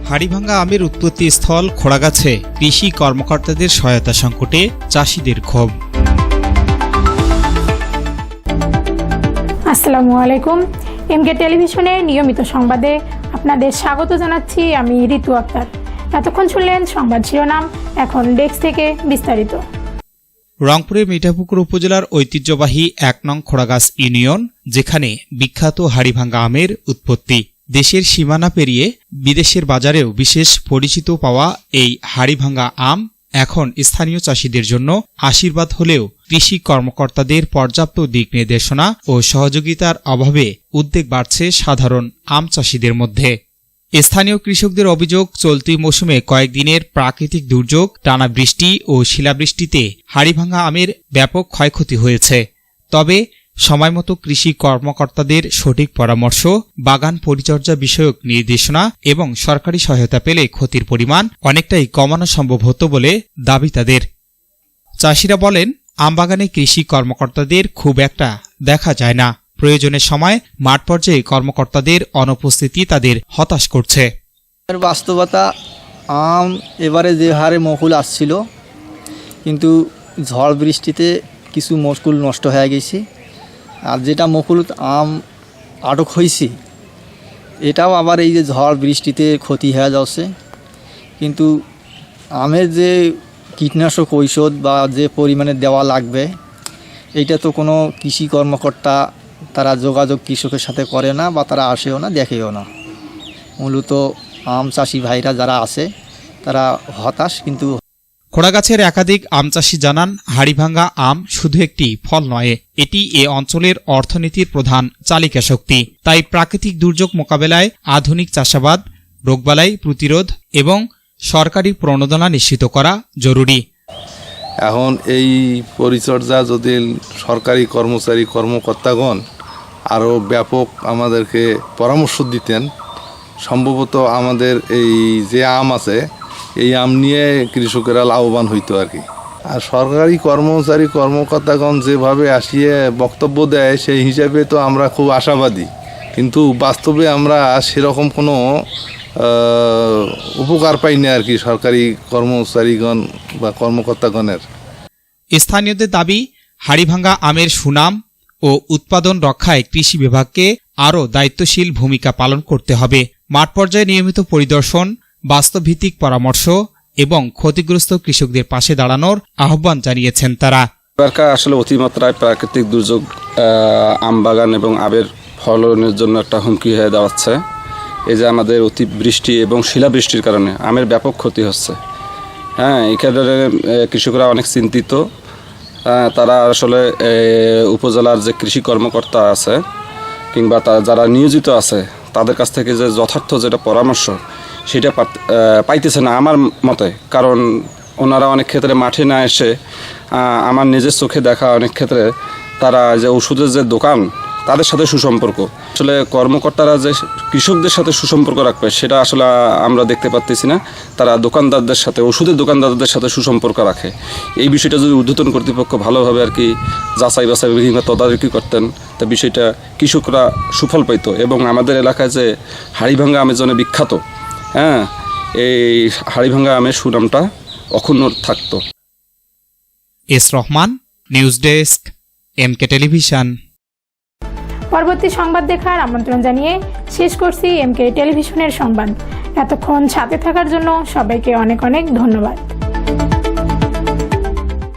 হাড়িভাঙ্গা আমের উৎপত্তি স্থল খোড়াগাছে কৃষি কর্মকর্তাদের সহায়তা সংকটে চাষিদের ক্ষোভ। আসসালামু আলাইকুম। এমকে টেলিভিশনের নিয়মিত সংবাদে আপনাদের স্বাগত জানাচ্ছি। আমি ঋতু আক্তার। এতক্ষণ শুনলেন সংবাদ শিরোনাম, এখন ডেস্ক থেকে বিস্তারিত। রংপুরের মিঠাপুকুর উপজেলার ঐতিহ্যবাহী ১ নং খোড়াগাছ ইউনিয়ন, যেখানে বিখ্যাত হাড়িভাঙ্গা আমের উৎপত্তি। দেশের সীমানা পেরিয়ে বিদেশের বাজারেও বিশেষ পরিচিত পাওয়া এই হাড়িভাঙ্গা আম এখন স্থানীয় চাষিদের জন্য আশীর্বাদ হলেও কৃষি কর্মকর্তাদের পর্যাপ্ত দিক নির্দেশনা ও সহযোগিতার অভাবে উদ্বেগ বাড়ছে সাধারণ আম চাষিদের মধ্যে। স্থানীয় কৃষকদের অভিযোগ, চলতি মৌসুমে কয়েকদিনের প্রাকৃতিক দুর্যোগ, টানা বৃষ্টি ও শিলাবৃষ্টিতে হাড়িভাঙ্গা আমের ব্যাপক ক্ষয়ক্ষতি হয়েছে। তবে সময়মতো কৃষি কর্মকর্তাদের সঠিক পরামর্শ, বাগান পরিচর্যা বিষয়ক নির্দেশনা এবং সরকারি সহায়তা পেলে ক্ষতির পরিমাণ অনেকটাই কমানো সম্ভব হতো বলে দাবি তাদের। চাষিরা বলেন, আমবাগানে কৃষি কর্মকর্তাদের খুব একটা দেখা যায় না। প্রয়োজনের সময় মাঠ পর্যায়ে কর্মকর্তাদের অনুপস্থিতি তাদের হতাশ করছে। বাস্তবতা, আম এবারে যে হারে মকুল আসছিল, কিন্তু ঝড় বৃষ্টিতে কিছু মকুল নষ্ট হয়ে গেছে। আর যেটা মকুল আম আটক হয়েছে, এটাও আবার এই যে ঝড় বৃষ্টিতে ক্ষতি হয়ে যাচ্ছে। কিন্তু আমের যে কীটনাশক ঔষধ বা যে পরিমাণে দেওয়া লাগবে, এইটা তো কোনো কৃষি কর্মকর্তা তারা যোগাযোগ কৃষকের সাথে করে না, বা তারা আসেও না, দেখেও না। মূলত আম চাষি ভাইরা যারা আছে তারা হতাশ। কিন্তু খোড়াগাছের একাধিক আম চাষি জানান, হাড়িভাঙ্গা আম শুধু একটি ফল নয়, এটি এ অঞ্চলের অর্থনীতির প্রধান চালিকা শক্তি। তাই প্রাকৃতিক দুর্যোগ মোকাবেলায় আধুনিক চাষাবাদ, রোগবালাই প্রতিরোধ এবং সরকারি প্রণোদনা নিশ্চিত করা জরুরি। এখন এই পরিচর্যা যদি সরকারি কর্মকর্তাগণ আরও ব্যাপক আমাদেরকে পরামর্শ দিতেন, সম্ভবত আমাদের এই যে আম আছে, এই আম নিয়ে কৃষকেরা লাভবান হইতো আর কি। আর সরকারি কর্মকর্তাগণ যেভাবে আসিয়ে বক্তব্য দেয়, সেই হিসাবে তো আমরা খুব আশাবাদী, কিন্তু বাস্তবে আমরা সেরকম কোনো উপকার পাই না আর কি সরকারি কর্মচারীগণ বা কর্মকর্তাগণের। স্থানীয়দের দাবি, হাড়িভাঙ্গা আমের সুনাম ও উৎপাদন রক্ষায় কৃষি বিভাগকে আরও দায়িত্বশীল ভূমিকা পালন করতে হবে। মাঠ পর্যায়ে নিয়মিত পরিদর্শন, বাস্তবভিত্তিক পরামর্শ এবং ক্ষতিগ্রস্ত কৃষকদের পাশে দাঁড়ানোর আহ্বান জানিয়েছেন তারা। আসলে অতিমাত্রায় প্রাকৃতিক দুর্যোগ আম বাগান এবং আমের ফলনের জন্য একটা হুমকি হয়ে দাঁড়াচ্ছে। এই যে আমাদের অতিবৃষ্টি এবং শিলাবৃষ্টির কারণে আমের ব্যাপক ক্ষতি হচ্ছে। এখানে কৃষকরা অনেক চিন্তিত। তারা আসলে উপজেলার যে কৃষি কর্মকর্তা আছে কিংবা যারা নিয়োজিত আছে, তাদের কাছ থেকে যে যথার্থ যেটা পরামর্শ, সেটা পাইতেছে না আমার মতে। কারণ ওনারা অনেক ক্ষেত্রে মাঠে না এসে, আমার নিজের চোখে দেখা অনেক ক্ষেত্রে তারা যে ওষুধের যে দোকান, তাদের সাথে সুসম্পর্ক, আসলে কর্মকর্তারা যে কৃষকদের সাথে সুসম্পর্ক রাখবে, সেটা আসলে আমরা দেখতে পাচ্ছি না। তারা দোকানদারদের সাথে, ওষুধের দোকানদারদের সাথে সুসম্পর্ক রাখে। এই বিষয়টা যদি ঊর্ধ্বতন কর্তৃপক্ষ ভালোভাবে আর কি যাচাই বাছাই কিংবা তদারকি করতেন, তা বিষয়টা কৃষকরা সুফল পাইত এবং আমাদের এলাকায় যে হাড়িভাঙ্গা আমের জন্য বিখ্যাত, এই হাড়িভাঙ্গা আমের সুনামটা অক্ষুণ্ণ থাকতো। S Rahman, news desk, MK television. পরবর্তী সংবাদ দেখার আমন্ত্রণ জানিয়ে শেষ করছি এমকে টেলিভিশনের সংবাদ। এতক্ষণ সাথে থাকার জন্য সবাইকে অনেক অনেক ধন্যবাদ।